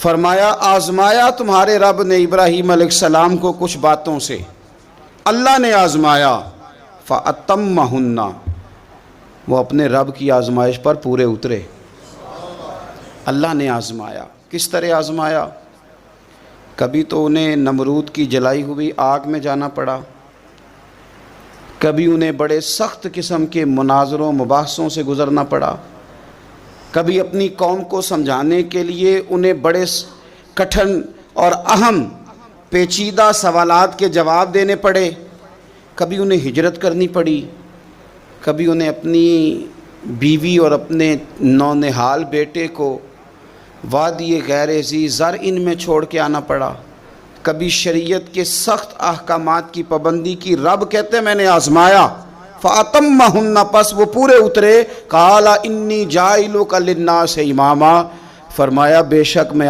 فرمایا آزمایا تمہارے رب نے ابراہیم علیہ السلام کو کچھ باتوں سے، اللہ نے آزمایا، فَأَتَمَّهُنَّ، وہ اپنے رب کی آزمائش پر پورے اترے۔ اللہ نے آزمایا، کس طرح آزمایا؟ کبھی تو انہیں نمرود کی جلائی ہوئی آگ میں جانا پڑا، کبھی انہیں بڑے سخت قسم کے مناظروں مباحثوں سے گزرنا پڑا، کبھی اپنی قوم کو سمجھانے کے لیے انہیں بڑے کٹھن اور اہم پیچیدہ سوالات کے جواب دینے پڑے، کبھی انہیں ہجرت کرنی پڑی، کبھی انہیں اپنی بیوی اور اپنے نونہال بیٹے کو وادی غیر ذی زرع میں چھوڑ کے آنا پڑا، کبھی شریعت کے سخت احکامات کی پابندی کی۔ رب کہتے ہیں میں نے آزمایا، فَأَتَمَّهُنَّ، پس وہ پورے اترے۔ قَالَ إِنِّي جَاعِلُكَ لِلنَّاسِ إِمَامًا، فرمایا بے شک میں